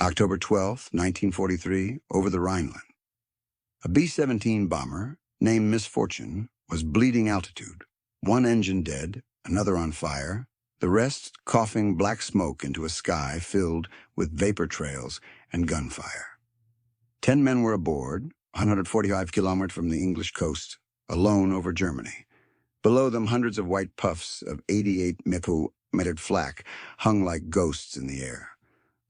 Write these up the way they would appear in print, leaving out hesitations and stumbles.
October 12, 1943, over the Rhineland. A B-17 bomber named Misfortune was bleeding altitude, one engine dead, another on fire, the rest coughing black smoke into a sky filled with vapor trails and gunfire. 10 men were aboard, 145 kilometers from the English coast, alone over Germany. Below them, hundreds of white puffs of 88 millimeter flak hung like ghosts in the air.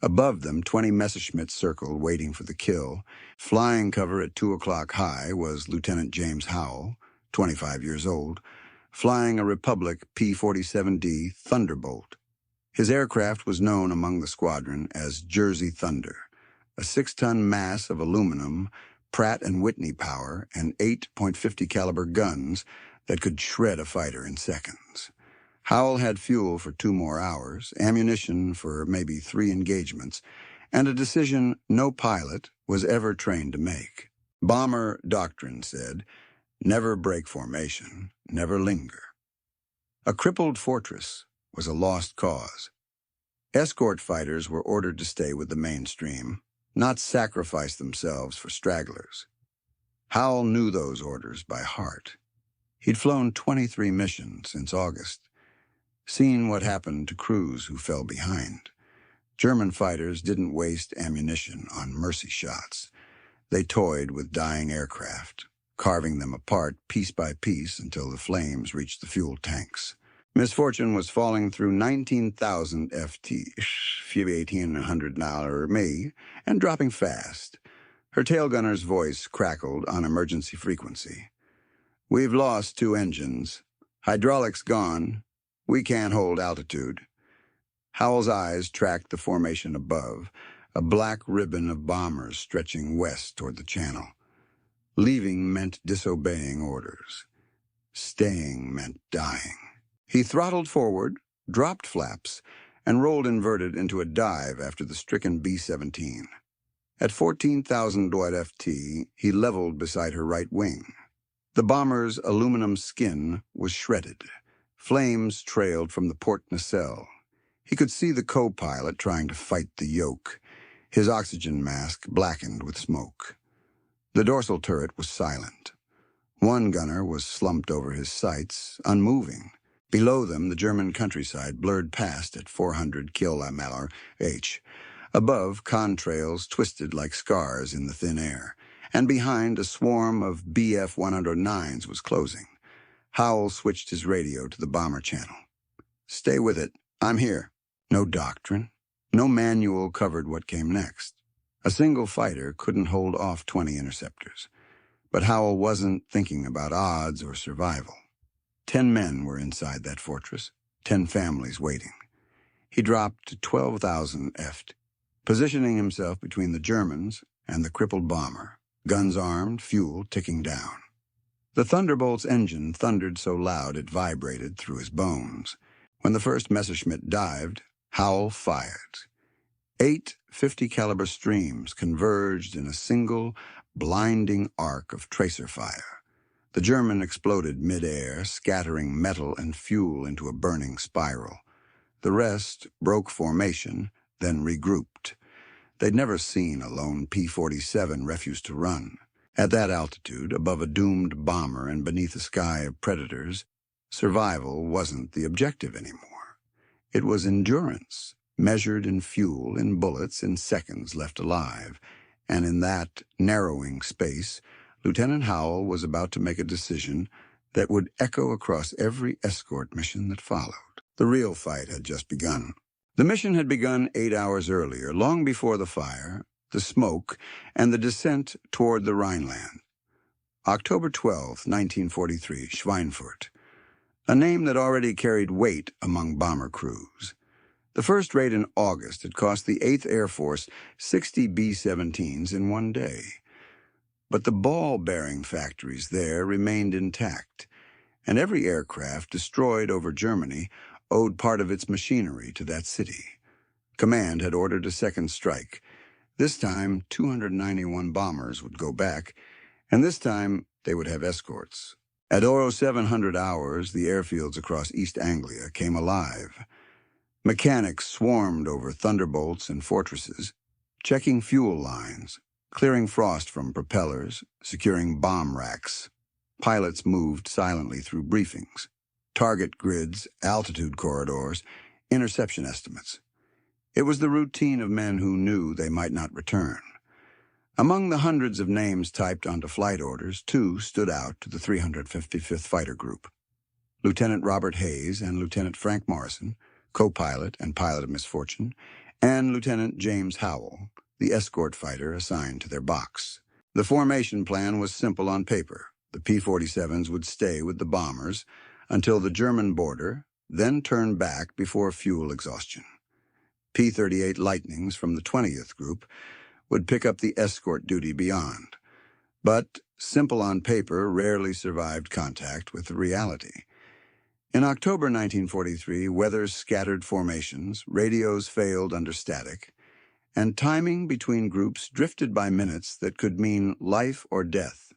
Above them, 20 Messerschmitts circled, waiting for the kill. Flying cover at 2 o'clock high was Lieutenant James Howell, 25 years old, flying a Republic P-47D Thunderbolt. His aircraft was known among the squadron as Jersey Thunder, a 6-ton mass of aluminum, Pratt & Whitney power, and 8.50 caliber guns that could shred a fighter in seconds. Howell had fuel for 2 more hours, ammunition for maybe 3 engagements, and a decision no pilot was ever trained to make. Bomber doctrine said, never break formation, never linger. A crippled fortress was a lost cause. Escort fighters were ordered to stay with the mainstream, not sacrifice themselves for stragglers. Howell knew those orders by heart. He'd flown 23 missions since August, seen what happened to crews who fell behind. German fighters didn't waste ammunition on mercy shots. They toyed with dying aircraft, carving them apart piece by piece until the flames reached the fuel tanks. Misfortune was falling through 19,000 FT, 1,800 me, and dropping fast. Her tail gunner's voice crackled on emergency frequency. We've lost 2 engines. Hydraulics gone. We can't hold altitude. Howell's eyes tracked the formation above, a black ribbon of bombers stretching west toward the channel. Leaving meant disobeying orders. Staying meant dying. He throttled forward, dropped flaps, and rolled inverted into a dive after the stricken B-17. At 14,000 FT, he leveled beside her right wing. The bomber's aluminum skin was shredded. Flames trailed from the port nacelle. He could see the co-pilot trying to fight the yoke, his oxygen mask blackened with smoke. The dorsal turret was silent. One gunner was slumped over his sights, unmoving. Below them, the German countryside blurred past at 400 km/h. Above, contrails twisted like scars in the thin air, and behind, a swarm of Bf-109s was closing. Howell switched his radio to the bomber channel. Stay with it. I'm here. No doctrine. No manual covered what came next. A single fighter couldn't hold off 20 interceptors. But Howell wasn't thinking about odds or survival. 10 men were inside that fortress, 10 families waiting. He dropped to 12,000 ft, positioning himself between the Germans and the crippled bomber, guns armed, fuel ticking down. The Thunderbolt's engine thundered so loud it vibrated through his bones. When the first Messerschmitt dived, Howell fired. 8 50-caliber streams converged in a single, blinding arc of tracer fire. The German exploded mid-air, scattering metal and fuel into a burning spiral. The rest broke formation, then regrouped. They'd never seen a lone P-47 refuse to run. At that altitude, above a doomed bomber and beneath a sky of predators, survival wasn't the objective anymore. It was endurance, measured in fuel, in bullets, in seconds left alive. And in that narrowing space, Lieutenant Howell was about to make a decision that would echo across every escort mission that followed. The real fight had just begun. The mission had begun 8 hours earlier, long before the fire, the smoke, and the descent toward the Rhineland. October 12, 1943, Schweinfurt, a name that already carried weight among bomber crews. The first raid in August had cost the 8th Air Force 60 B-17s in one day. But the ball-bearing factories there remained intact, and every aircraft destroyed over Germany owed part of its machinery to that city. Command had ordered a second strike. This time, 291 bombers would go back, and this time they would have escorts. At 0700 hours, the airfields across East Anglia came alive. Mechanics swarmed over thunderbolts and fortresses. checking fuel lines, clearing frost from propellers, securing bomb racks. Pilots moved silently through briefings, target grids, altitude corridors, interception estimates. It was the routine of men who knew they might not return. Among the hundreds of names typed onto flight orders, 2 stood out to the 355th Fighter Group. Lieutenant Robert Hayes and Lieutenant Frank Morrison, co-pilot and pilot of Misfortune, and Lieutenant James Howell, the escort fighter assigned to their box. The formation plan was simple on paper. The P-47s would stay with the bombers until the German border, then turn back before fuel exhaustion. P-38 Lightnings from the 20th Group would pick up the escort duty beyond. But simple on paper rarely survived contact with the reality. In October 1943, weather scattered formations, radios failed under static, and timing between groups drifted by minutes that could mean life or death.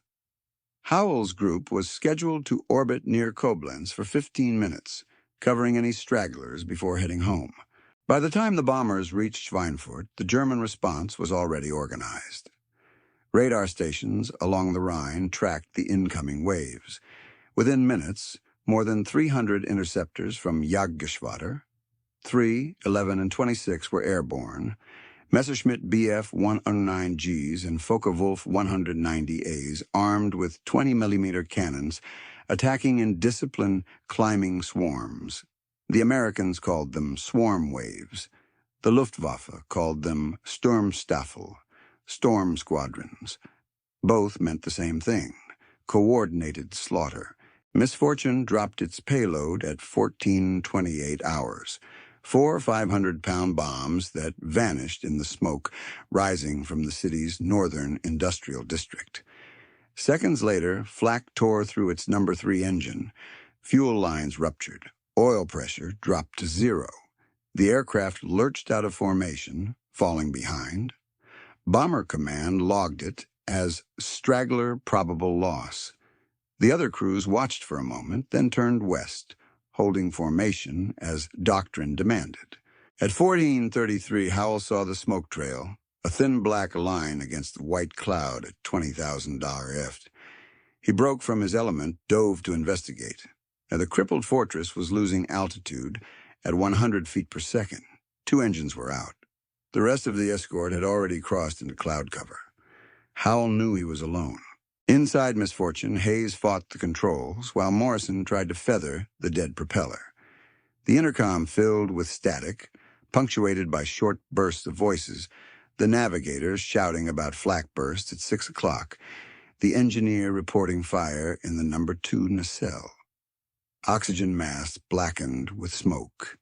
Howell's group was scheduled to orbit near Koblenz for 15 minutes, covering any stragglers before heading home. By the time the bombers reached Schweinfurt, the German response was already organized. Radar stations along the Rhine tracked the incoming waves. Within minutes, more than 300 interceptors from Jagdgeschwader, 3, 11, and 26 were airborne, Messerschmitt Bf 109Gs and Focke-Wulf 190As, armed with 20mm cannons, attacking in disciplined climbing swarms. The Americans called them swarm waves. The Luftwaffe called them Sturmstaffel, storm squadrons. Both meant the same thing, coordinated slaughter. Misfortune dropped its payload at 14:28 hours, 4 500-pound bombs that vanished in the smoke rising from the city's northern industrial district. Seconds later, flak tore through its No. 3 engine. Fuel lines ruptured. Oil pressure dropped to 0. The aircraft lurched out of formation, falling behind. Bomber Command logged it as straggler probable loss. The other crews watched for a moment, then turned west, holding formation as doctrine demanded. At 14:33, Howell saw the smoke trail, a thin black line against the white cloud at $20,000 eft. He broke from his element, dove to investigate. Now, the crippled fortress was losing altitude at 100 feet per second. 2 engines were out. The rest of the escort had already crossed into cloud cover. Howell knew he was alone. Inside Misfortune, Hayes fought the controls, while Morrison tried to feather the dead propeller. The intercom filled with static, punctuated by short bursts of voices, the navigator shouting about flak bursts at 6 o'clock, the engineer reporting fire in the No. 2 nacelle. Oxygen masks blackened with smoke.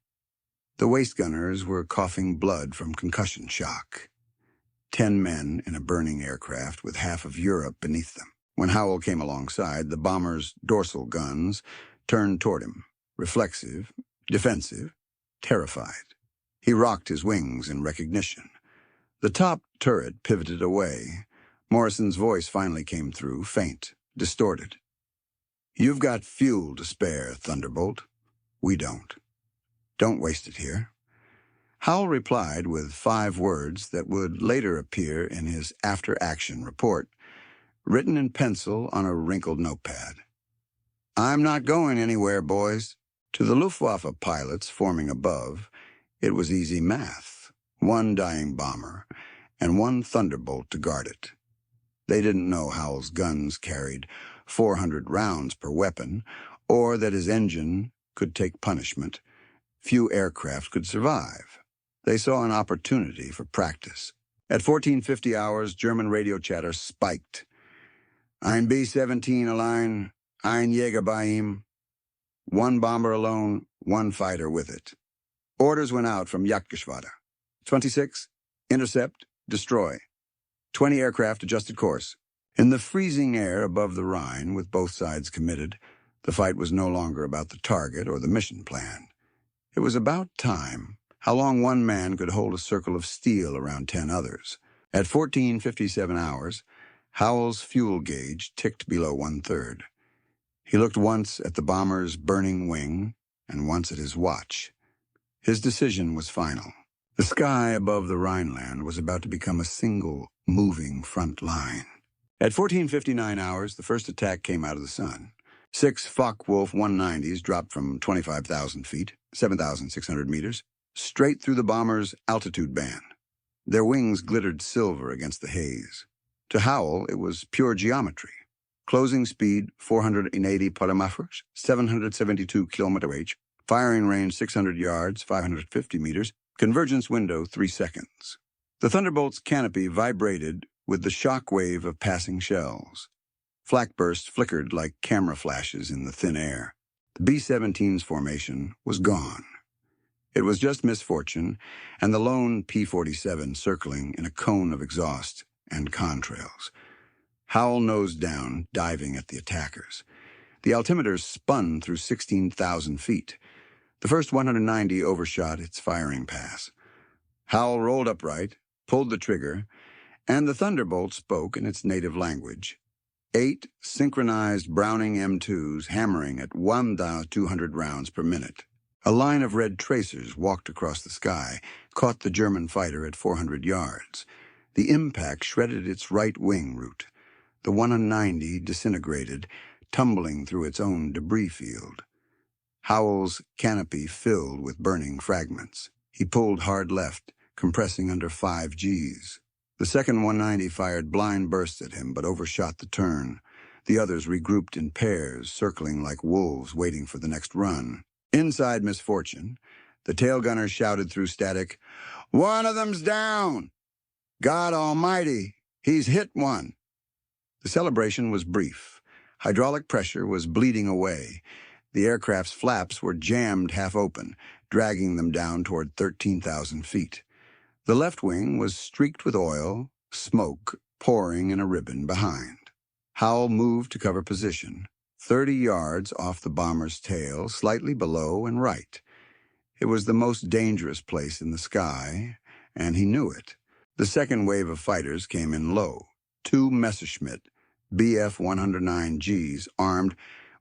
The waist gunners were coughing blood from concussion shock. 10 men in a burning aircraft with half of Europe beneath them. When Howell came alongside, the bomber's dorsal guns turned toward him, reflexive, defensive, terrified. He rocked his wings in recognition. The top turret pivoted away. Morrison's voice finally came through, faint, distorted. "You've got fuel to spare, Thunderbolt. We don't. Don't waste it here." Howell replied with 5 words that would later appear in his after-action report, written in pencil on a wrinkled notepad. "I'm not going anywhere, boys." To the Luftwaffe pilots forming above, it was easy math. 1 dying bomber and 1 Thunderbolt to guard it. They didn't know Howell's guns carried 400 rounds per weapon, or that his engine could take punishment. Few aircraft could survive. They saw an opportunity for practice. At 14:50 hours, German radio chatter spiked. "Ein B-17 allein, ein Jäger bei ihm." 1 bomber alone, 1 fighter with it. Orders went out from Jagdgeschwader. 26, intercept, destroy. 20 aircraft adjusted course. In the freezing air above the Rhine, with both sides committed, the fight was no longer about the target or the mission plan. It was about time, how long one man could hold a circle of steel around 10 others. At 14:57 hours, Howell's fuel gauge ticked below 1/3. He looked once at the bomber's burning wing and once at his watch. His decision was final. The sky above the Rhineland was about to become a single, moving front line. At 14:59 hours, the first attack came out of the sun. 6 Focke-Wulf 190s dropped from 25,000 feet, 7,600 meters, straight through the bomber's altitude band. Their wings glittered silver against the haze. To Howell, it was pure geometry. Closing speed 480 kilometers, 772 km/h, firing range 600 yards, 550 meters, convergence window 3 seconds. The Thunderbolt's canopy vibrated with the shock wave of passing shells. Flak bursts flickered like camera flashes in the thin air. The B-17's formation was gone. It was just Misfortune and the lone P-47 circling in a cone of exhaust and contrails. Howell nosed down, diving at the attackers. The altimeter spun through 16,000 feet. The first 190 overshot its firing pass. Howell rolled upright, pulled the trigger, and the Thunderbolt spoke in its native language. 8 synchronized Browning M2s hammering at 1,200 rounds per minute. A line of red tracers walked across the sky, caught the German fighter at 400 yards. The impact shredded its right wing root. The 190 disintegrated, tumbling through its own debris field. Howell's canopy filled with burning fragments. He pulled hard left, compressing under 5 Gs. The second 190 fired blind bursts at him, but overshot the turn. The others regrouped in pairs, circling like wolves waiting for the next run. Inside Misfortune, the tail gunner shouted through static, "One of them's down! God almighty, he's hit one!" The celebration was brief. Hydraulic pressure was bleeding away. The aircraft's flaps were jammed half open, dragging them down toward 13,000 feet. The left wing was streaked with oil, smoke pouring in a ribbon behind. Howell moved to cover position, 30 yards off the bomber's tail, slightly below and right. It was the most dangerous place in the sky, and he knew it. The second wave of fighters came in low, 2 Messerschmitt Bf-109Gs armed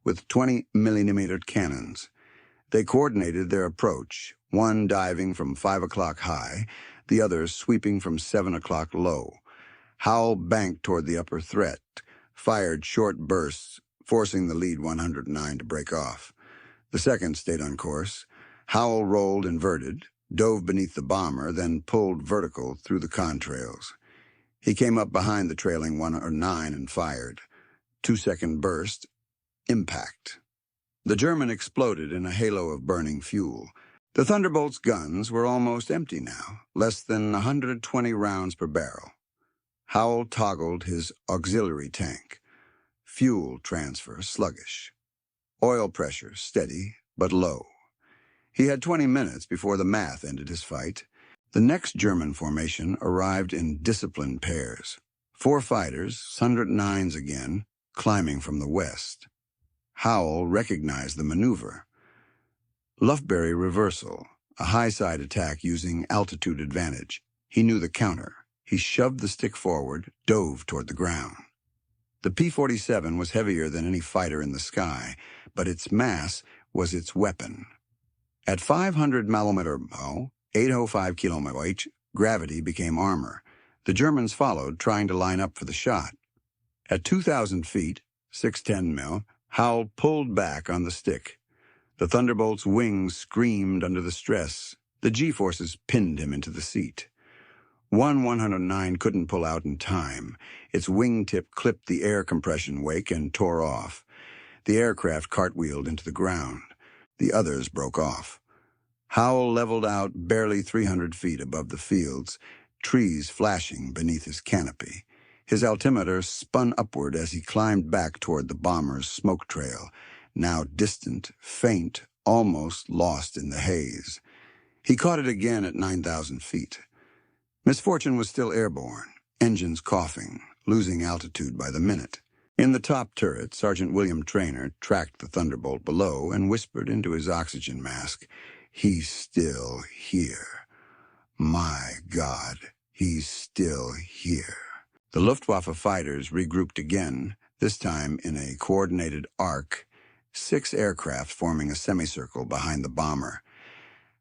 with 20-millimeter cannons. They coordinated their approach, one diving from 5 o'clock high, the other sweeping from 7 o'clock low. Howell banked toward the upper threat, fired short bursts, forcing the lead 109 to break off. The second stayed on course. Howell rolled inverted, dove beneath the bomber, then pulled vertical through the contrails. He came up behind the trailing 109 and fired. 2-second burst, impact. The German exploded in a halo of burning fuel. The Thunderbolt's guns were almost empty now, less than 120 rounds per barrel. Howell toggled his auxiliary tank. Fuel transfer sluggish. Oil pressure steady, but low. He had 20 minutes before the math ended his fight. The next German formation arrived in disciplined pairs. 4 fighters, 109s again, climbing from the west. Howell recognized the maneuver. Lufberry reversal, a high-side attack using altitude advantage. He knew the counter. He shoved the stick forward, dove toward the ground. The P-47 was heavier than any fighter in the sky, but its mass was its weapon. At 500 mm, 805 km/h, gravity became armor. The Germans followed, trying to line up for the shot. At 2,000 feet, 610 mm, Howell pulled back on the stick. The Thunderbolt's wings screamed under the stress. The G-forces pinned him into the seat. 109 couldn't pull out in time. Its wingtip clipped the air compression wake and tore off. The aircraft cartwheeled into the ground. The others broke off. Howell leveled out barely 300 feet above the fields, trees flashing beneath his canopy. His altimeter spun upward as he climbed back toward the bomber's smoke trail, now distant, faint, almost lost in the haze. He caught it again at 9,000 feet. Misfortune was still airborne, engines coughing, losing altitude by the minute. In the top turret, Sergeant William Traynor tracked the Thunderbolt below and whispered into his oxygen mask, "He's still here. My God, he's still here." The Luftwaffe fighters regrouped again, this time in a coordinated arc, 6 aircraft forming a semicircle behind the bomber.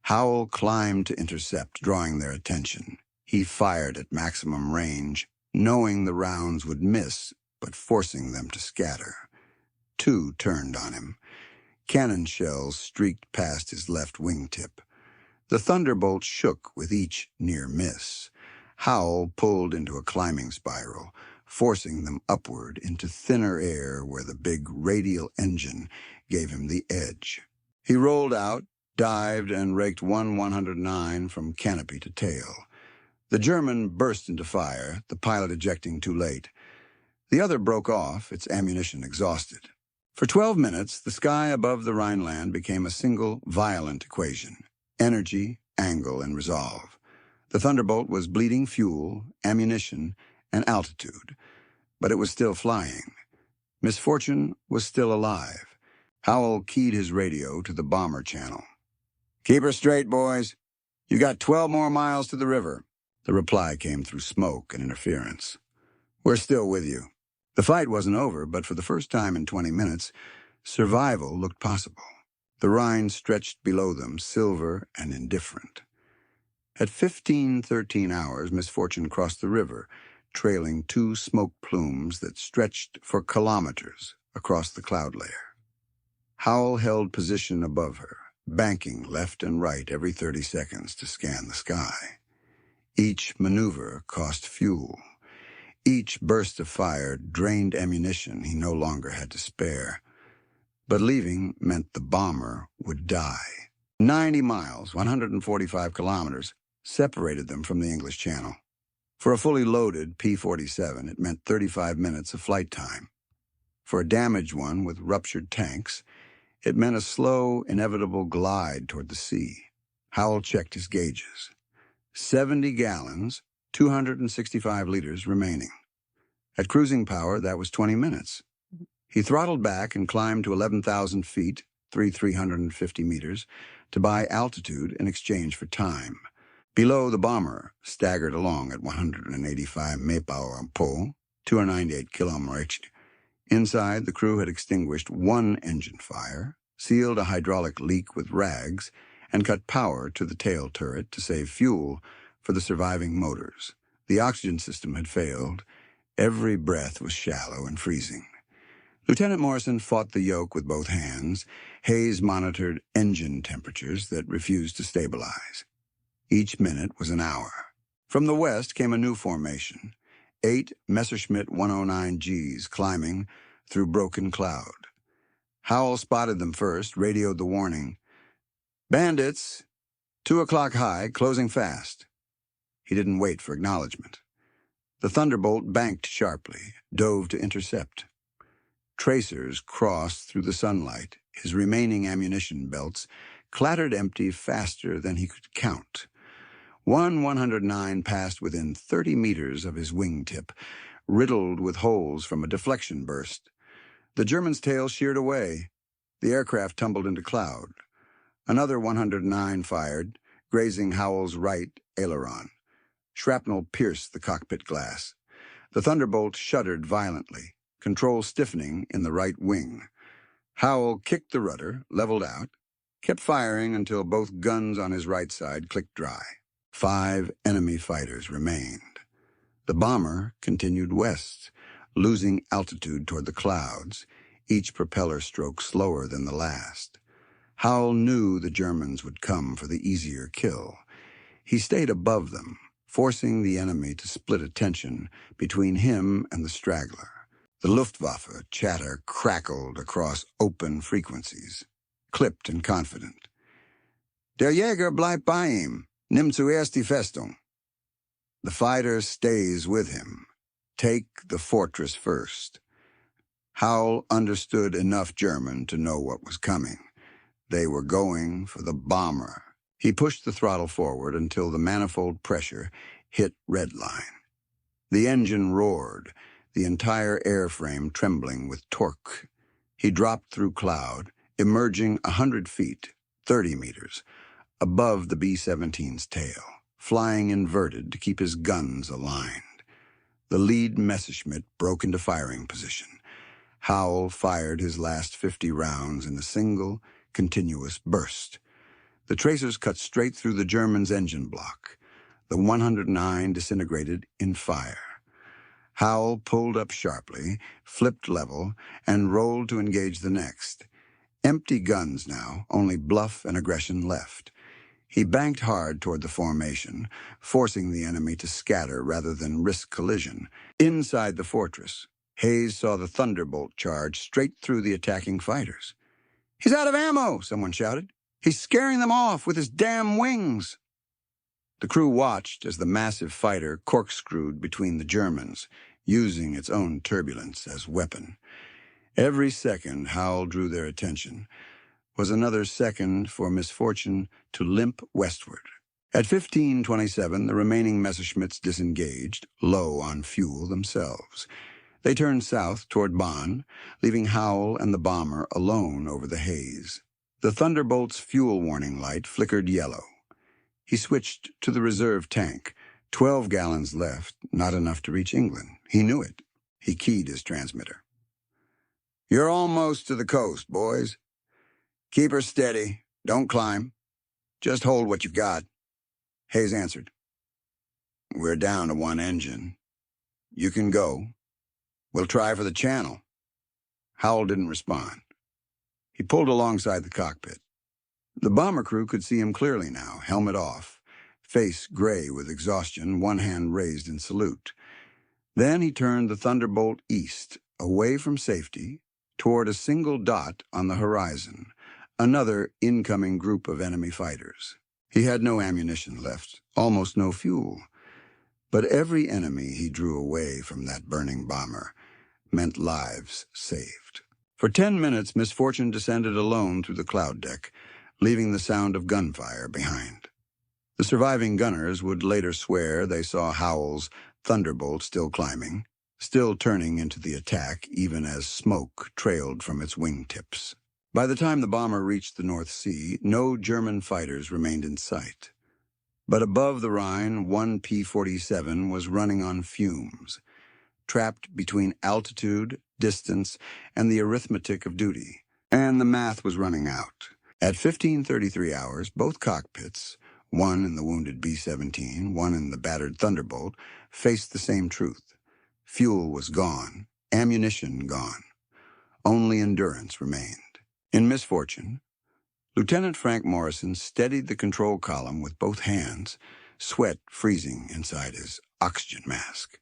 Howell climbed to intercept, drawing their attention. He fired at maximum range, knowing the rounds would miss, but forcing them to scatter. 2 turned on him. Cannon shells streaked past his left wingtip. The thunderbolt shook with each near miss. Howell pulled into a climbing spiral, forcing them upward into thinner air where the big radial engine gave him the edge. He rolled out, dived, and raked 109 from canopy to tail. The German burst into fire, the pilot ejecting too late. The other broke off, its ammunition exhausted. For 12 minutes, the sky above the Rhineland became a single violent equation: energy, angle, and resolve. The Thunderbolt was bleeding fuel, ammunition, and altitude, but it was still flying. Misfortune was still alive. Howell keyed his radio to the bomber channel. "Keep her straight, boys. You got 12 more miles to the river." The reply came through smoke and interference. "We're still with you." The fight wasn't over, but for the first time in 20 minutes, survival looked possible. The Rhine stretched below them, silver and indifferent. At 13 hours, Misfortune crossed the river, trailing 2 smoke plumes that stretched for kilometers across the cloud layer. Howell held position above her, banking left and right every 30 seconds to scan the sky. Each maneuver cost fuel. Each burst of fire drained ammunition he no longer had to spare. But leaving meant the bomber would die. 90 miles, 145 kilometers, separated them from the English Channel. For a fully loaded P-47, it meant 35 minutes of flight time. For a damaged one with ruptured tanks, it meant a slow, inevitable glide toward the sea. Howell checked his gauges. 70 gallons, 265 liters remaining. At cruising power, that was 20 minutes. He throttled back and climbed to 11,000 feet, 350 meters, to buy altitude in exchange for time. Below, the bomber staggered along at 185 mph, 298 km/h. Inside, the crew had extinguished 1 engine fire, sealed a hydraulic leak with rags, and cut power to the tail turret to save fuel for the surviving motors. The oxygen system had failed. Every breath was shallow and freezing. Lieutenant Morrison fought the yoke with both hands. Hayes monitored engine temperatures that refused to stabilize. Each minute was an hour. From the west came a new formation: 8 Messerschmitt 109Gs climbing through broken cloud. Howell spotted them first, radioed the warning: "Bandits, 2 o'clock high, closing fast." He didn't wait for acknowledgement. The Thunderbolt banked sharply, dove to intercept. Tracers crossed through the sunlight. His remaining ammunition belts clattered empty faster than he could count. One 109 passed within 30 meters of his wingtip, riddled with holes from a deflection burst. The German's tail sheared away. The aircraft tumbled into cloud. Another 109 fired, grazing Howell's right aileron. Shrapnel pierced the cockpit glass. The Thunderbolt shuddered violently, control stiffening in the right wing. Howell kicked the rudder, leveled out, kept firing until both guns on his right side clicked dry. 5 enemy fighters remained. The bomber continued west, losing altitude toward the clouds, each propeller stroke slower than the last. Howell knew the Germans would come for the easier kill. He stayed above them, forcing the enemy to split attention between him and the straggler. The Luftwaffe chatter crackled across open frequencies, clipped and confident. "Der Jäger bleibt bei ihm. Nimm zuerst die Festung." The fighter stays with him. Take the fortress first. Howell understood enough German to know what was coming. They were going for the bomber. He pushed the throttle forward until the manifold pressure hit red line. The engine roared, the entire airframe trembling with torque. He dropped through cloud, emerging 100 feet, 30 meters, above the B-17's tail, flying inverted to keep his guns aligned. The lead Messerschmitt broke into firing position. Howell fired his last 50 rounds in a single, continuous burst. The tracers cut straight through the Germans' engine block. The 109 disintegrated in fire. Howell pulled up sharply, flipped level, and rolled to engage the next. Empty guns now, only bluff and aggression left. He banked hard toward the formation, forcing the enemy to scatter rather than risk collision. Inside the fortress, Hayes saw the Thunderbolt charge straight through the attacking fighters. "He's out of ammo," someone shouted. "He's scaring them off with his damn wings." The crew watched as the massive fighter corkscrewed between the Germans, using its own turbulence as weapon. Every second Howell drew their attention was another second for misfortune to limp westward. At 15:27, the remaining Messerschmitts disengaged, low on fuel themselves. They turned south toward Bonn, leaving Howell and the bomber alone over the haze. The Thunderbolt's fuel warning light flickered yellow. He switched to the reserve tank. 12 gallons left, not enough to reach England. He knew it. He keyed his transmitter. "You're almost to the coast, boys. Keep her steady. Don't climb. Just hold what you've got." Hayes answered. "We're down to one engine. You can go. We'll try for the channel." Howell didn't respond. He pulled alongside the cockpit. The bomber crew could see him clearly now, helmet off, face gray with exhaustion, one hand raised in salute. Then he turned the Thunderbolt east, away from safety, toward a single dot on the horizon, another incoming group of enemy fighters. He had no ammunition left, almost no fuel. But every enemy he drew away from that burning bomber meant lives saved. For 10 minutes, misfortune descended alone through the cloud deck, leaving the sound of gunfire behind. The surviving gunners would later swear they saw Howell's Thunderbolt still climbing, still turning into the attack even as smoke trailed from its wingtips. By the time the bomber reached the North Sea, no German fighters remained in sight. But above the Rhine, one P-47 was running on fumes, trapped between altitude, distance, and the arithmetic of duty. And the math was running out. At 15:33 hours, both cockpits, one in the wounded B-17, one in the battered Thunderbolt, faced the same truth. Fuel was gone, ammunition gone. Only endurance remained. In misfortune, Lieutenant Frank Morrison steadied the control column with both hands, sweat freezing inside his oxygen mask.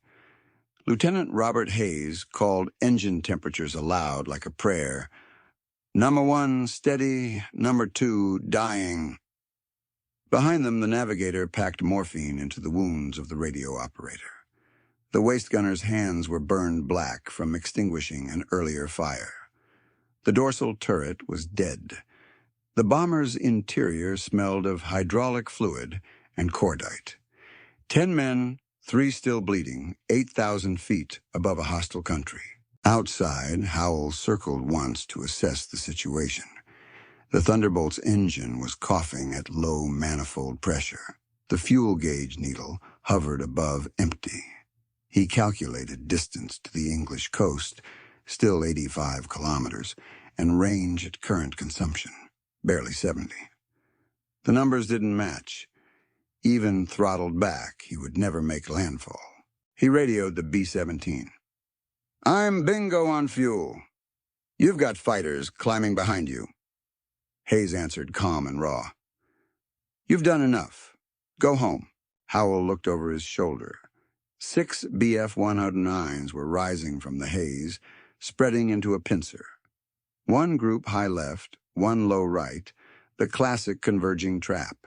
Lieutenant Robert Hayes called engine temperatures aloud like a prayer. "Number 1, steady. Number 2, dying." Behind them, the navigator packed morphine into the wounds of the radio operator. The waist gunner's hands were burned black from extinguishing an earlier fire. The dorsal turret was dead. The bomber's interior smelled of hydraulic fluid and cordite. 10 men, 3 still bleeding, 8,000 feet above a hostile country. Outside, Howell circled once to assess the situation. The Thunderbolt's engine was coughing at low manifold pressure. The fuel gauge needle hovered above empty. He calculated distance to the English coast, still 85 kilometers, and range at current consumption, barely 70. The numbers didn't match. Even throttled back, he would never make landfall. He radioed the B-17. "I'm bingo on fuel. You've got fighters climbing behind you." Hayes answered, calm and raw. "You've done enough. Go home." Howell looked over his shoulder. 6 BF-109s were rising from the haze, spreading into a pincer. One group high left, one low right, the classic converging trap.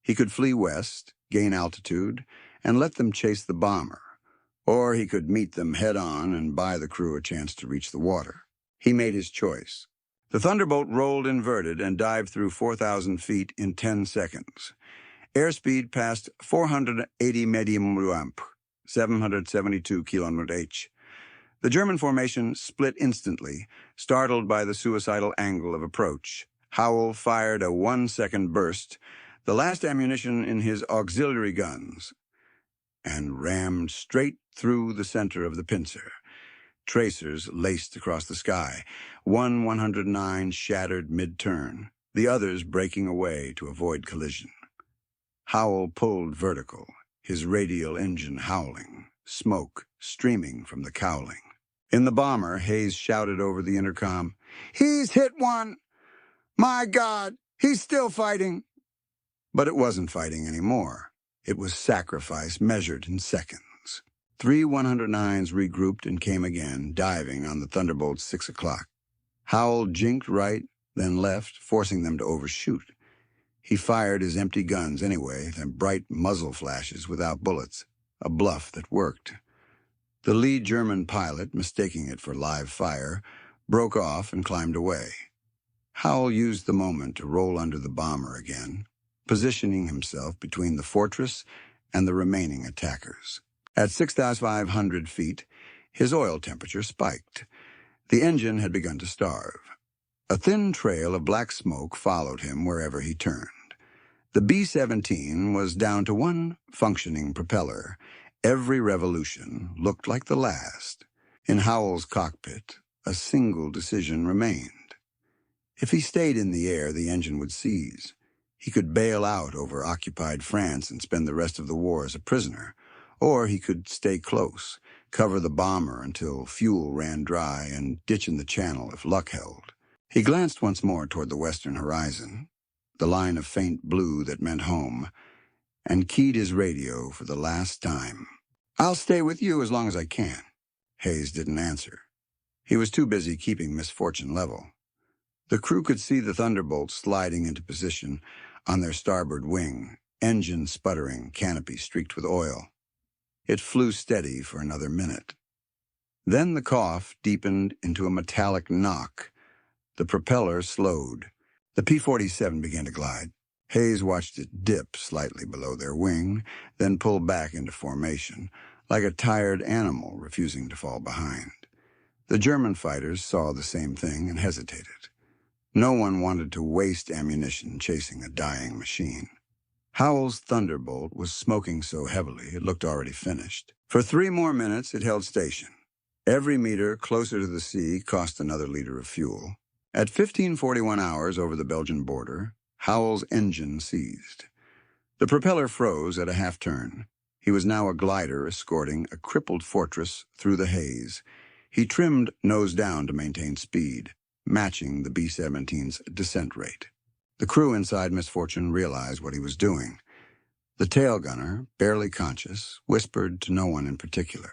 He could flee west, gain altitude, and let them chase the bomber. Or he could meet them head-on and buy the crew a chance to reach the water. He made his choice. The Thunderbolt rolled inverted and dived through 4,000 feet in 10 seconds. Airspeed passed 480 medium ramp, 772 km/h. The German formation split instantly, startled by the suicidal angle of approach. Howell fired a 1-second burst, the last ammunition in his auxiliary guns, and rammed straight through the center of the pincer. Tracers laced across the sky. One 109 shattered mid-turn. the others breaking away to avoid collision. Howell pulled vertical, his radial engine howling, smoke streaming from the cowling. In the bomber, Hayes shouted over the intercom, "He's hit one! My God, he's still fighting!" But it wasn't fighting anymore. It was sacrifice measured in seconds. Three 109s regrouped and came again, diving on the Thunderbolt's 6 o'clock. Howell jinked right, then left, forcing them to overshoot. He fired his empty guns anyway, then bright muzzle flashes without bullets, a bluff that worked. The lead German pilot, mistaking it for live fire, broke off and climbed away. Howell used the moment to roll under the bomber again, positioning himself between the fortress and the remaining attackers. At 6,500 feet, his oil temperature spiked. The engine had begun to starve. A thin trail of black smoke followed him wherever he turned. The B-17 was down to one functioning propeller. Every revolution looked like the last. In Howell's cockpit, a single decision remained. If he stayed in the air, the engine would seize. He could bail out over occupied France and spend the rest of the war as a prisoner, or he could stay close, cover the bomber until fuel ran dry, and ditch in the channel if luck held. He glanced once more toward the western horizon, the line of faint blue that meant home, and keyed his radio for the last time. "I'll stay with you as long as I can." Hayes didn't answer. He was too busy keeping Misfortune level. The crew could see the Thunderbolts sliding into position on their starboard wing, engine sputtering, canopy streaked with oil. It flew steady for another minute. Then the cough deepened into a metallic knock. The propeller slowed. The P-47 began to glide. Hayes watched it dip slightly below their wing, then pull back into formation, like a tired animal refusing to fall behind. The German fighters saw the same thing and hesitated. No one wanted to waste ammunition chasing a dying machine. Howell's Thunderbolt was smoking so heavily it looked already finished. For 3 more minutes it held station. Every meter closer to the sea cost another liter of fuel. At 1541 hours over the Belgian border, Howell's engine seized. The propeller froze at a half-turn. He was now a glider escorting a crippled fortress through the haze. He trimmed nose down to maintain speed, matching the B-17's descent rate. The crew inside Misfortune realized what he was doing. The tail gunner, barely conscious, whispered to no one in particular,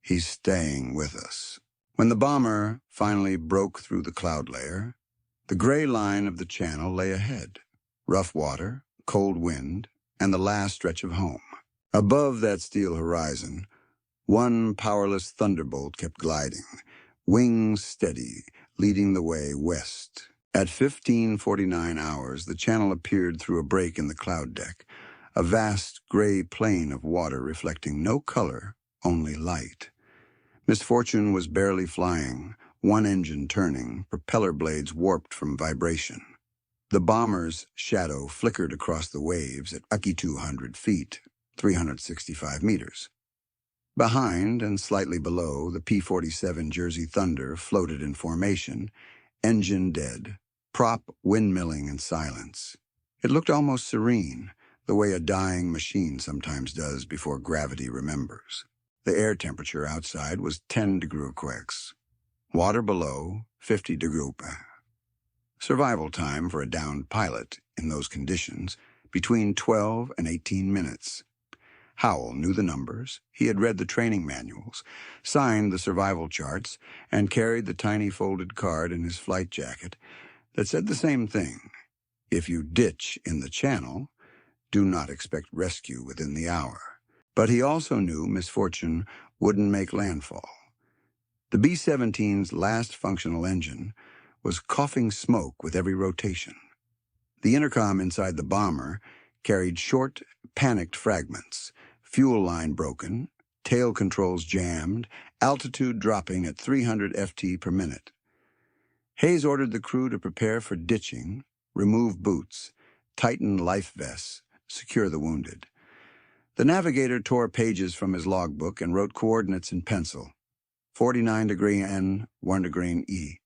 "He's staying with us." When the bomber finally broke through the cloud layer, the gray line of the channel lay ahead. Rough water, cold wind, and the last stretch of home. Above that steel horizon, one powerless Thunderbolt kept gliding, wings steady, leading the way west. At 1549 hours, the channel appeared through a break in the cloud deck, a vast gray plain of water reflecting no color, only light. Misfortune was barely flying, one engine turning, propeller blades warped from vibration. The bomber's shadow flickered across the waves at 2,200 feet, 365 meters. Behind and slightly below, the P-47 Jersey Thunder floated in formation, engine dead, prop windmilling in silence. It looked almost serene, the way a dying machine sometimes does before gravity remembers. The air temperature outside was 10 degrees. Water below, 50 degrees. Survival time for a downed pilot in those conditions, between 12 and 18 minutes. Howell knew the numbers. He had read the training manuals, signed the survival charts, and carried the tiny folded card in his flight jacket that said the same thing. If you ditch in the channel, do not expect rescue within the hour. But he also knew Misfortune wouldn't make landfall. The B-17's last functional engine was coughing smoke with every rotation. The intercom inside the bomber carried short, panicked fragments, fuel line broken, tail controls jammed, altitude dropping at 300 FT per minute. Hayes ordered the crew to prepare for ditching, remove boots, tighten life vests, secure the wounded. The navigator tore pages from his logbook and wrote coordinates in pencil. 49 degree N, 1 degree E.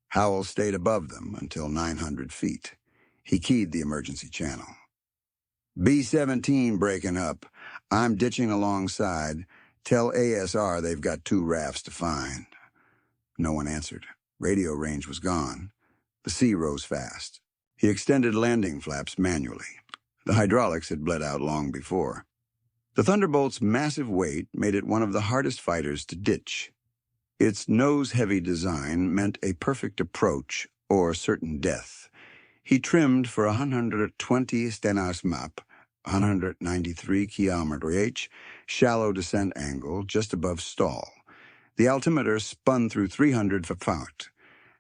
Howell stayed above them until 900 feet. He keyed the emergency channel. B-17 breaking up. I'm ditching alongside. Tell ASR they've got 2 rafts to find. No one answered. Radio range was gone. The sea rose fast. He extended landing flaps manually. The hydraulics had bled out long before. The Thunderbolt's massive weight made it one of the hardest fighters to ditch. Its nose-heavy design meant a perfect approach or certain death. He trimmed for 120 stenars map, 193 km/h, shallow descent angle just above stall. The altimeter spun through 300 ft.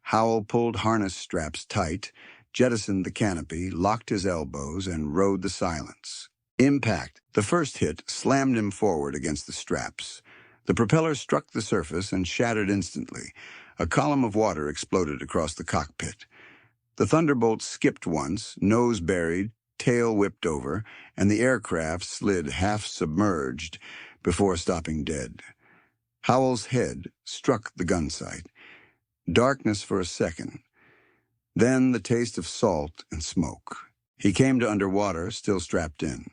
Howell pulled harness straps tight, jettisoned the canopy, locked his elbows, and rode the silence. Impact. The first hit slammed him forward against the straps. The propeller struck the surface and shattered instantly. A column of water exploded across the cockpit. The Thunderbolt skipped once, nose buried, tail whipped over, and the aircraft slid half submerged before stopping dead. Howell's head struck the gun sight. Darkness for a second. Then the taste of salt and smoke. He came to underwater, still strapped in.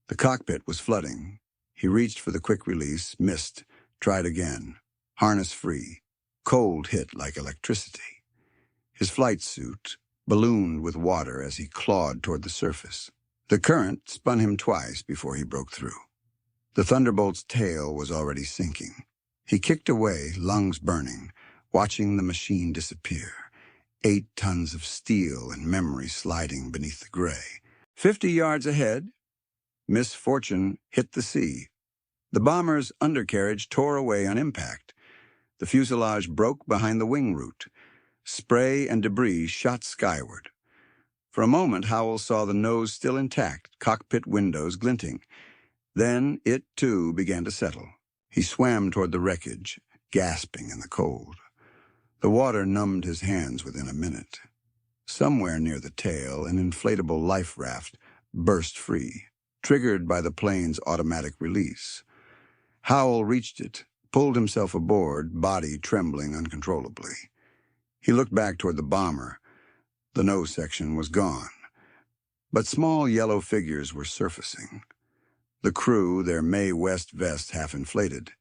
The cockpit was flooding. He reached for the quick release, missed, tried again. Harness free. Cold hit like electricity. His flight suit ballooned with water as he clawed toward the surface. The current spun him twice before he broke through. The Thunderbolt's tail was already sinking. He kicked away, lungs burning, watching the machine disappear. 8 tons of steel and memory sliding beneath the gray. 50 yards ahead, Misfortune hit the sea. The bomber's undercarriage tore away on impact. The fuselage broke behind the wing root. Spray and debris shot skyward. For a moment, Howell saw the nose still intact, cockpit windows glinting. Then it, too, began to settle. He swam toward the wreckage, gasping in the cold. The water numbed his hands within a minute. Somewhere near the tail, an inflatable life raft burst free, triggered by the plane's automatic release. Howell reached it, pulled himself aboard, body trembling uncontrollably. He looked back toward the bomber. The nose section was gone, but small yellow figures were surfacing. The crew, their Mae West vests half inflated.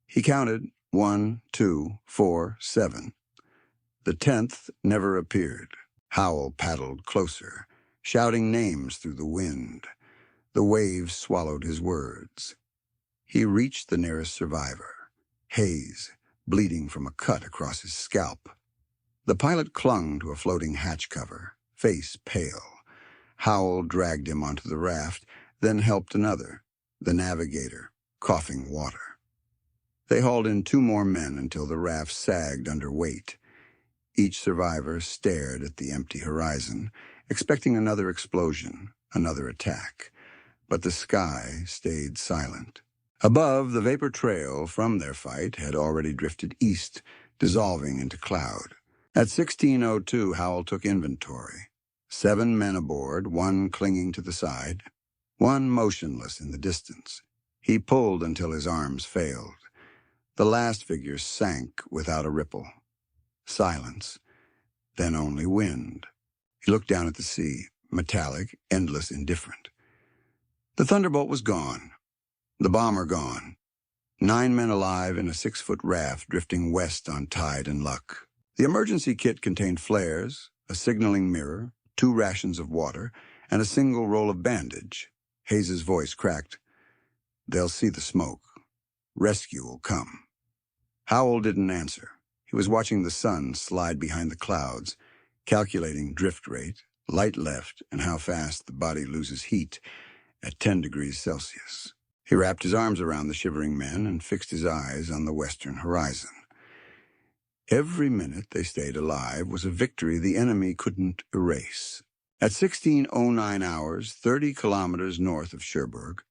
He counted 1, 2, 4, 7. The 10th never appeared. Howell paddled closer, shouting names through the wind. The waves swallowed his words. He reached the nearest survivor, Hayes, bleeding from a cut across his scalp. The pilot clung to a floating hatch cover, face pale. Howell dragged him onto the raft, then helped another, the navigator, coughing water. They hauled in 2 more men until the raft sagged under weight. Each survivor stared at the empty horizon, expecting another explosion, another attack. But the sky stayed silent. Above, the vapor trail from their fight had already drifted east, dissolving into cloud. At 16:02, Howell took inventory. 7 men aboard, 1 clinging to the side, 1 motionless in the distance. He pulled until his arms failed. The last figure sank without a ripple. Silence, then only wind. He looked down at the sea, metallic, endless, indifferent. The Thunderbolt was gone. The bomber gone. 9 men alive in a 6-foot raft drifting west on tide and luck. The emergency kit contained flares, a signaling mirror, 2 rations of water, and a single roll of bandage. Hayes's voice cracked. They'll see the smoke. Rescue will come. Howell didn't answer. He was watching the sun slide behind the clouds, calculating drift rate, light left, and how fast the body loses heat at 10 degrees Celsius. He wrapped his arms around the shivering men and fixed his eyes on the western horizon. Every minute they stayed alive was a victory the enemy couldn't erase. At 16:09 hours, 30 kilometers north of Cherbourg,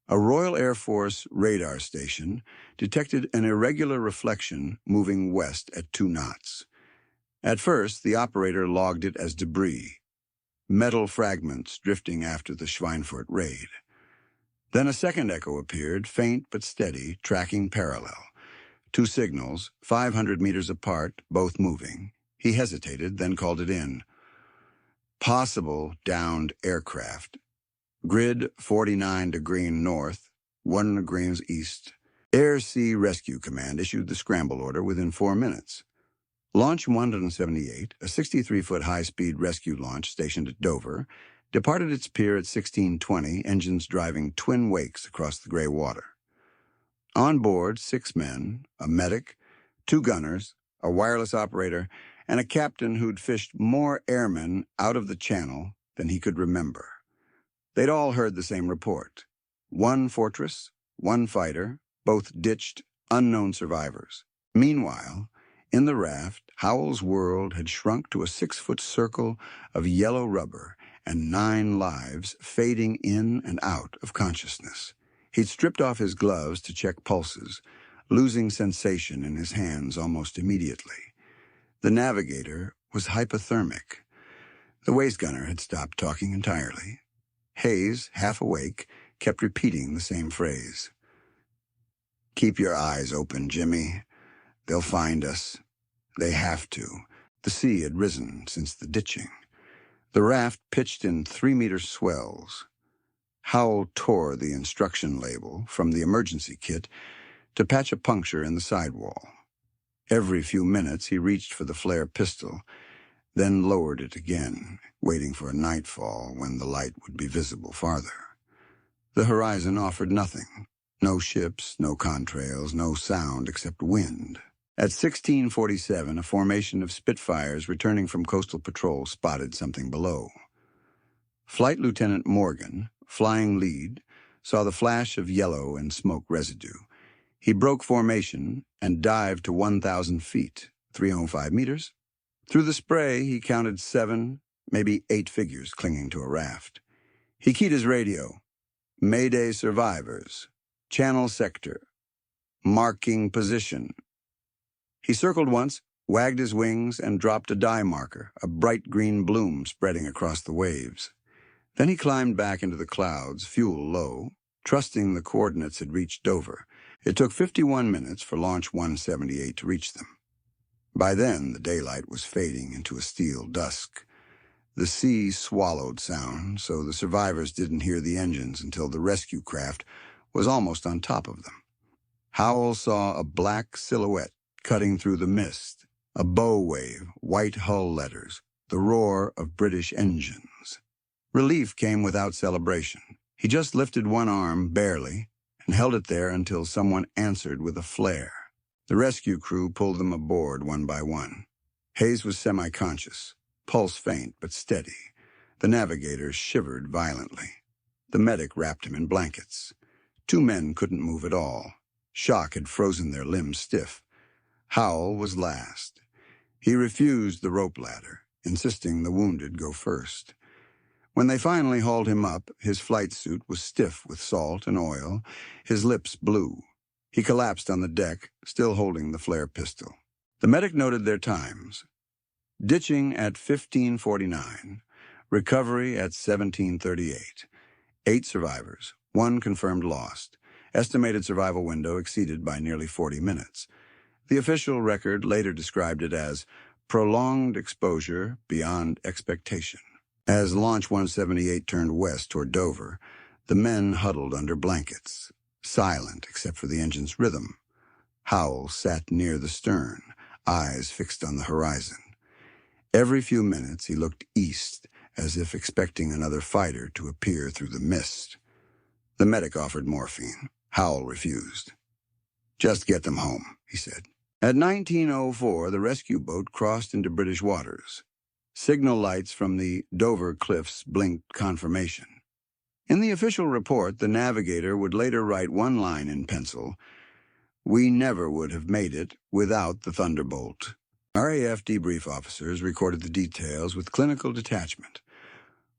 a Royal Air Force radar station detected an irregular reflection moving west at 2 knots. At first, the operator logged it as debris, metal fragments drifting after the Schweinfurt raid. Then a second echo appeared, faint but steady, tracking parallel. 2 signals, 500 meters apart, both moving. He hesitated, then called it in. Possible downed aircraft. Grid 49 degrees north, 1 degrees east. Air Sea Rescue Command issued the scramble order within 4 minutes. Launch 178, a 63-foot high-speed rescue launch stationed at Dover, departed its pier at 16:20, engines driving twin wakes across the gray water. On board, 6 men, a medic, 2 gunners, a wireless operator, and a captain who'd fished more airmen out of the channel than he could remember. They'd all heard the same report. 1 fortress, 1 fighter, both ditched, unknown survivors. Meanwhile, in the raft, Howell's world had shrunk to a 6-foot circle of yellow rubber and 9 lives fading in and out of consciousness. He'd stripped off his gloves to check pulses, losing sensation in his hands almost immediately. The navigator was hypothermic. The waist gunner had stopped talking entirely. Hayes, half awake, kept repeating the same phrase. "Keep your eyes open, Jimmy. They'll find us. They have to." The sea had risen since the ditching. The raft pitched in 3-meter swells. Howell tore the instruction label from the emergency kit to patch a puncture in the sidewall. Every few minutes he reached for the flare pistol, then lowered it again, waiting for a nightfall when the light would be visible farther. The horizon offered nothing. No ships, no contrails, no sound except wind. At 16:47, a formation of Spitfires returning from coastal patrol spotted something below. Flight Lieutenant Morgan, flying lead, saw the flash of yellow and smoke residue. He broke formation and dived to 1,000 feet, 305 meters. Through the spray, he counted 7, maybe 8 figures clinging to a raft. He keyed his radio. "Mayday survivors. Channel sector. Marking position." He circled once, wagged his wings, and dropped a dye marker, a bright green bloom spreading across the waves. Then he climbed back into the clouds, fuel low, trusting the coordinates had reached Dover. It took 51 minutes for Launch 178 to reach them. By then, the daylight was fading into a steel dusk. The sea swallowed sound, so the survivors didn't hear the engines until the rescue craft was almost on top of them. Howell saw a black silhouette cutting through the mist, a bow wave, white hull letters, the roar of British engines. Relief came without celebration. He just lifted one arm, barely, and held it there until someone answered with a flare. The rescue crew pulled them aboard one by one. Hayes was semi-conscious, pulse faint but steady. The navigator shivered violently. The medic wrapped him in blankets. 2 men couldn't move at all. Shock had frozen their limbs stiff. Howell was last. He refused the rope ladder, insisting the wounded go first. When they finally hauled him up, his flight suit was stiff with salt and oil, his lips blue. He collapsed on the deck, still holding the flare pistol. The medic noted their times. Ditching at 15:49, recovery at 17:38. 8 survivors, 1 confirmed lost. Estimated survival window exceeded by nearly 40 minutes. The official record later described it as prolonged exposure beyond expectation. As Launch 178 turned west toward Dover, the men huddled under blankets, silent except for the engine's rhythm. Howell sat near the stern, eyes fixed on the horizon. Every few minutes he looked east, as if expecting another fighter to appear through the mist. The medic offered morphine. Howell refused. "Just get them home," he said. At 19:04, the rescue boat crossed into British waters. Signal lights from the Dover cliffs blinked confirmation. In the official report, the navigator would later write one line in pencil: "We never would have made it without the Thunderbolt." RAF debrief officers recorded the details with clinical detachment.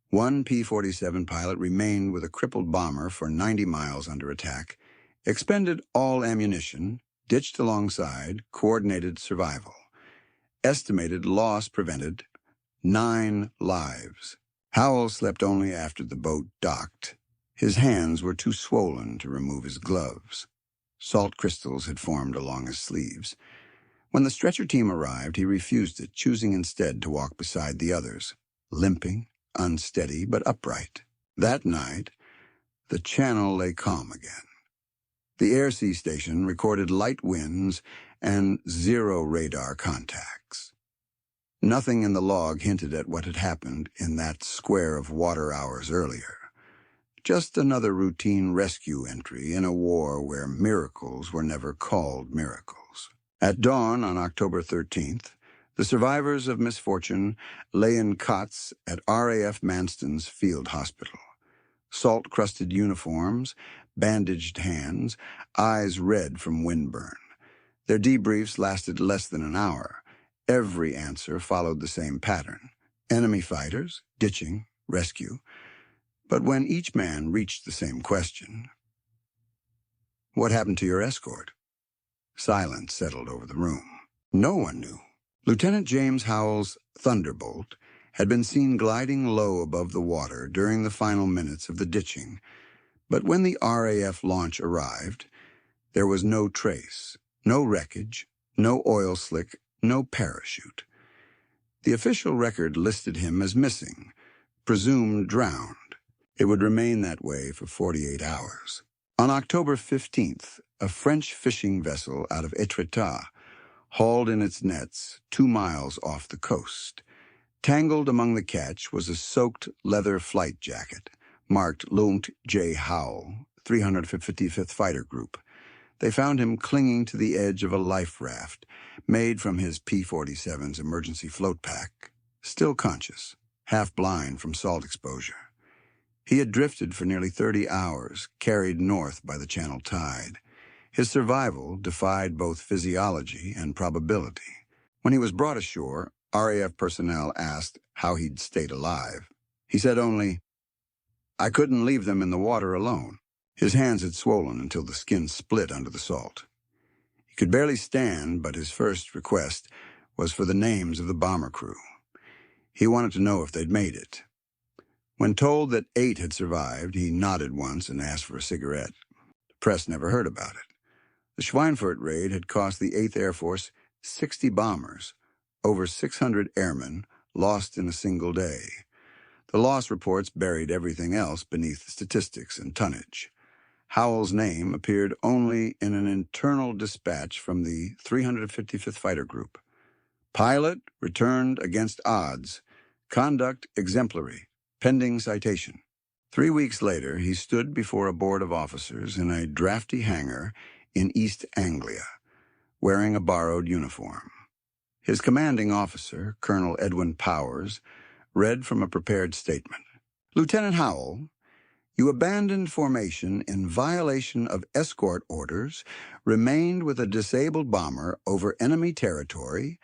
One P-47 pilot remained with a crippled bomber for 90 miles under attack, expended all ammunition, ditched alongside, coordinated survival. Estimated loss prevented, 9 lives. Howell slept only after the boat docked. His hands were too swollen to remove his gloves. Salt crystals had formed along his sleeves. When the stretcher team arrived, he refused it, choosing instead to walk beside the others, limping, unsteady, but upright. That night, the channel lay calm again. The air-sea station recorded light winds and 0 radar contacts. Nothing in the log hinted at what had happened in that square of water hours earlier. Just another routine rescue entry in a war where miracles were never called miracles. At dawn on October 13th, the survivors of misfortune lay in cots at RAF Manston's field hospital. Salt-crusted uniforms, bandaged hands, eyes red from windburn. Their debriefs lasted less than an hour. Every answer followed the same pattern. Enemy fighters, ditching, rescue. But when each man reached the same question, "What happened to your escort?" Silence settled over the room. No one knew. Lieutenant James Howell's Thunderbolt had been seen gliding low above the water during the final minutes of the ditching, but when the RAF launch arrived, there was no trace, no wreckage, no oil slick, no parachute. The official record listed him as missing, presumed drowned. It would remain that way for 48 hours. On October 15th, a French fishing vessel out of Etretat hauled in its nets 2 miles off the coast. Tangled among the catch was a soaked leather flight jacket, marked Lieutenant J. Howell, 355th Fighter Group. They found him clinging to the edge of a life raft made from his P-47's emergency float pack, still conscious, half blind from salt exposure. He had drifted for nearly 30 hours, carried north by the Channel tide. His survival defied both physiology and probability. When he was brought ashore, RAF personnel asked how he'd stayed alive. He said only, "I couldn't leave them in the water alone." His hands had swollen until the skin split under the salt. He could barely stand, but his first request was for the names of the bomber crew. He wanted to know if they'd made it. When told that 8 had survived, he nodded once and asked for a cigarette. The press never heard about it. The Schweinfurt raid had cost the 8th Air Force 60 bombers, over 600 airmen, lost in a single day. The loss reports buried everything else beneath the statistics and tonnage. Howell's name appeared only in an internal dispatch from the 355th Fighter Group. Pilot returned against odds. Conduct exemplary. Pending citation. 3 weeks later, he stood before a board of officers in a drafty hangar in East Anglia, wearing a borrowed uniform. His commanding officer, Colonel Edwin Powers, read from a prepared statement. "Lieutenant Howell, you abandoned formation in violation of escort orders, remained with a disabled bomber over enemy territory,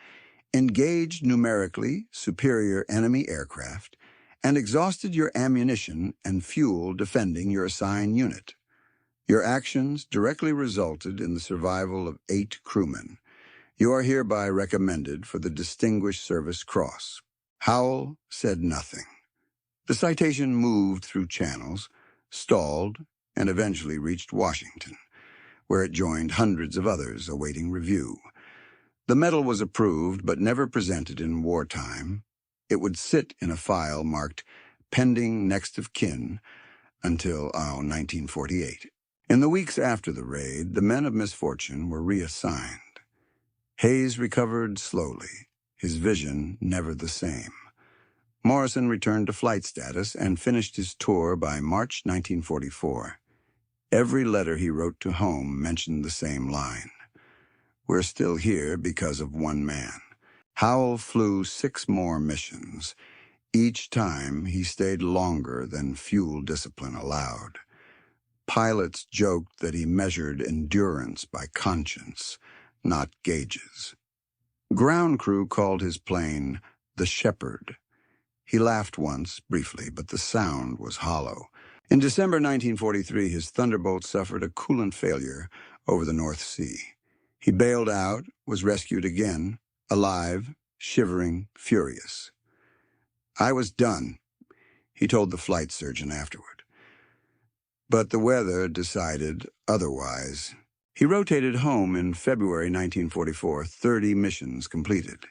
engaged numerically superior enemy aircraft, and exhausted your ammunition and fuel defending your assigned unit. Your actions directly resulted in the survival of 8 crewmen. You are hereby recommended for the Distinguished Service Cross." Howell said nothing. The citation moved through channels, stalled, and eventually reached Washington, where it joined hundreds of others awaiting review. The medal was approved but never presented in wartime. It would sit in a file marked "Pending Next of Kin" until 1948. In the weeks after the raid, the men of misfortune were reassigned. Hayes recovered slowly, his vision never the same. Morrison returned to flight status and finished his tour by March 1944. Every letter he wrote to home mentioned the same line. "We're still here because of one man." Howell flew 6 more missions. Each time, he stayed longer than fuel discipline allowed. Pilots joked that he measured endurance by conscience, not gauges. Ground crew called his plane the Shepherd. He laughed once, briefly, but the sound was hollow. In December 1943, his Thunderbolt suffered a coolant failure over the North Sea. He bailed out, was rescued again, alive, shivering, furious. "I was done," he told the flight surgeon afterward. But the weather decided otherwise. He rotated home in February 1944, 30 missions completed.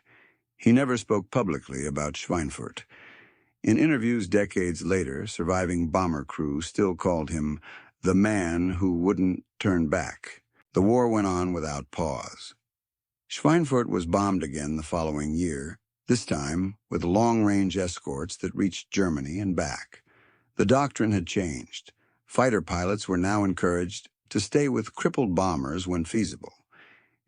He never spoke publicly about Schweinfurt. In interviews decades later, surviving bomber crews still called him the man who wouldn't turn back. The war went on without pause. Schweinfurt was bombed again the following year, this time with long-range escorts that reached Germany and back. The doctrine had changed. Fighter pilots were now encouraged to stay with crippled bombers when feasible.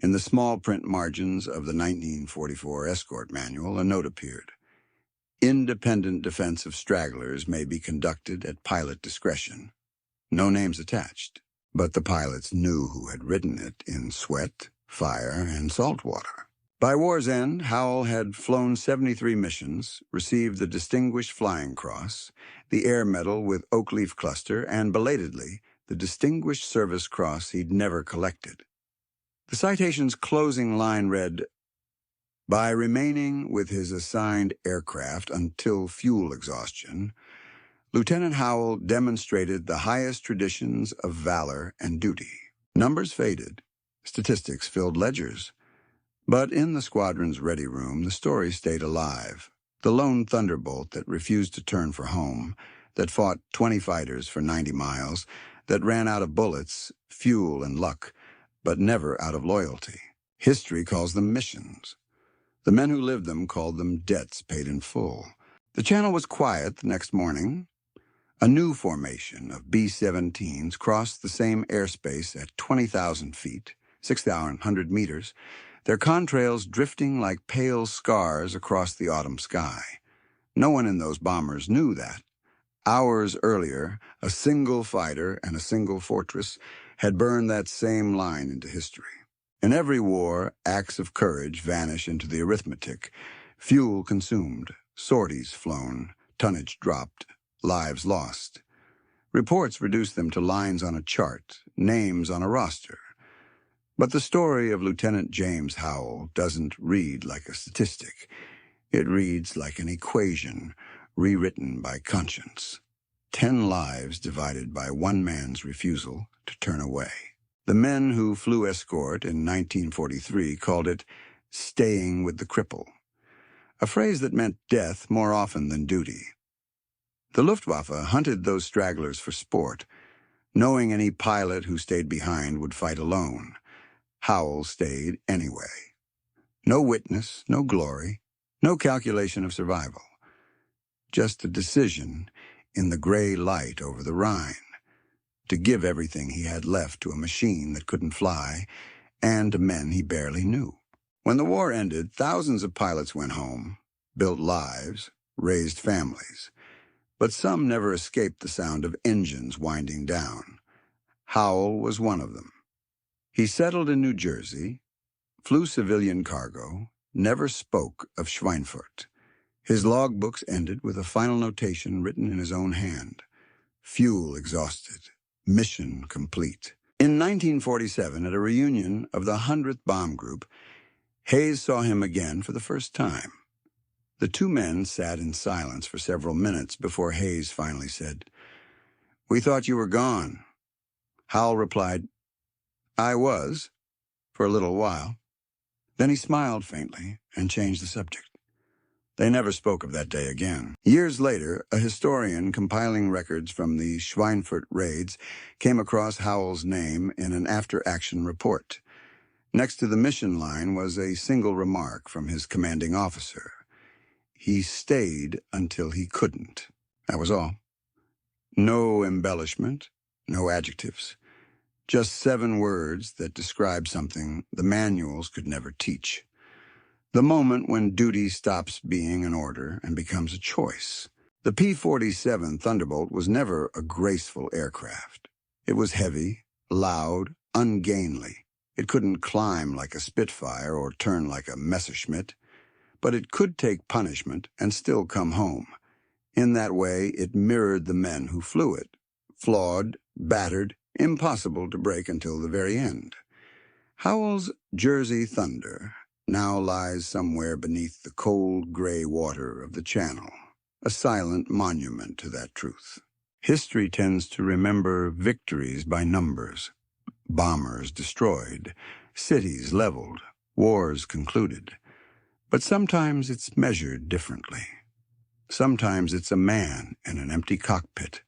In the small print margins of the 1944 escort manual, a note appeared. Independent defense of stragglers may be conducted at pilot discretion. No names attached, but the pilots knew who had ridden it in sweat, fire, and salt water. By war's end, Howell had flown 73 missions, received the Distinguished Flying Cross, the Air Medal with Oak Leaf Cluster, and, belatedly, the Distinguished Service Cross he'd never collected. The citation's closing line read, "By remaining with his assigned aircraft until fuel exhaustion, Lieutenant Howell demonstrated the highest traditions of valor and duty." Numbers faded. Statistics filled ledgers. But in the squadron's ready room, the story stayed alive. The lone thunderbolt that refused to turn for home, that fought 20 fighters for 90 miles, that ran out of bullets, fuel, and luck, but never out of loyalty. History calls them missions. The men who lived them called them debts paid in full. The channel was quiet the next morning. A new formation of B-17s crossed the same airspace at 20,000 feet, 6,100 meters, their contrails drifting like pale scars across the autumn sky. No one in those bombers knew that. Hours earlier, a single fighter and a single fortress had burned that same line into history. In every war, acts of courage vanish into the arithmetic. Fuel consumed, sorties flown, tonnage dropped, lives lost. Reports reduce them to lines on a chart, names on a roster. But the story of Lieutenant James Howell doesn't read like a statistic. It reads like an equation, rewritten by conscience. 10 lives divided by one man's refusal to turn away. The men who flew escort in 1943 called it staying with the cripple, a phrase that meant death more often than duty. The Luftwaffe hunted those stragglers for sport, knowing any pilot who stayed behind would fight alone. Howell stayed anyway. No witness, no glory, no calculation of survival. Just a decision in the gray light over the Rhine to give everything he had left to a machine that couldn't fly and to men he barely knew. When the war ended, thousands of pilots went home, built lives, raised families. But some never escaped the sound of engines winding down. Howell was one of them. He settled in New Jersey, flew civilian cargo, never spoke of Schweinfurt. His logbooks ended with a final notation written in his own hand. Fuel exhausted, mission complete. In 1947, at a reunion of the 100th Bomb Group, Hayes saw him again for the first time. The two men sat in silence for several minutes before Hayes finally said, "We thought you were gone." Howell replied, "I was, for a little while." Then he smiled faintly and changed the subject. They never spoke of that day again. Years later, a historian compiling records from the Schweinfurt raids came across Howell's name in an after-action report. Next to the mission line was a single remark from his commanding officer. He stayed until he couldn't. That was all. No embellishment, no adjectives. Just 7 words that describe something the manuals could never teach. The moment when duty stops being an order and becomes a choice. The P-47 Thunderbolt was never a graceful aircraft. It was heavy, loud, ungainly. It couldn't climb like a Spitfire or turn like a Messerschmitt, but it could take punishment and still come home. In that way, it mirrored the men who flew it, flawed, battered, impossible to break until the very end. Howell's Jersey Thunder now lies somewhere beneath the cold gray water of the Channel, a silent monument to that truth. History tends to remember victories by numbers, bombers destroyed, cities leveled, wars concluded. But sometimes it's measured differently. Sometimes it's a man in an empty cockpit,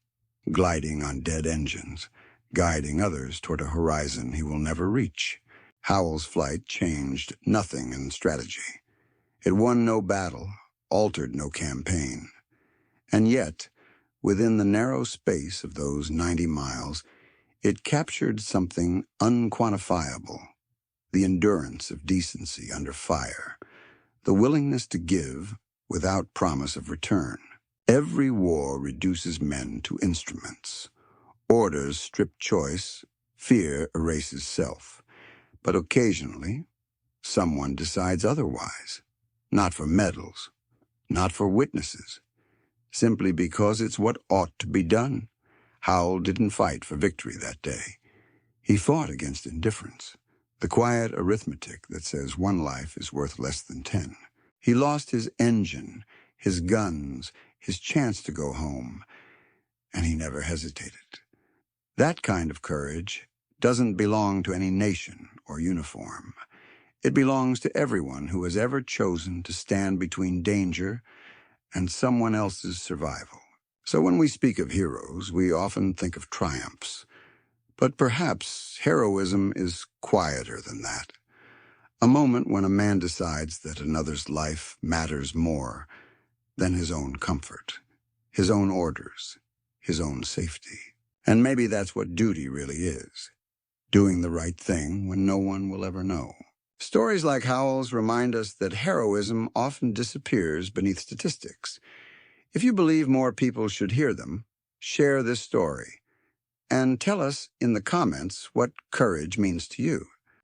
gliding on dead engines, guiding others toward a horizon he will never reach. Howell's flight changed nothing in strategy. It won no battle, altered no campaign. And yet, within the narrow space of those 90 miles, it captured something unquantifiable: the endurance of decency under fire, the willingness to give without promise of return. Every war reduces men to instruments. Orders strip choice, fear erases self. But occasionally, someone decides otherwise. Not for medals, not for witnesses, simply because it's what ought to be done. Howell didn't fight for victory that day. He fought against indifference, the quiet arithmetic that says one life is worth less than 10. He lost his engine, his guns, his chance to go home, and he never hesitated. That kind of courage doesn't belong to any nation or uniform. It belongs to everyone who has ever chosen to stand between danger and someone else's survival. So when we speak of heroes, we often think of triumphs. But perhaps heroism is quieter than that. A moment when a man decides that another's life matters more than his own comfort, his own orders, his own safety. And maybe that's what duty really is: doing the right thing when no one will ever know. Stories like Howell's remind us that heroism often disappears beneath statistics. If you believe more people should hear them, share this story and tell us in the comments what courage means to you.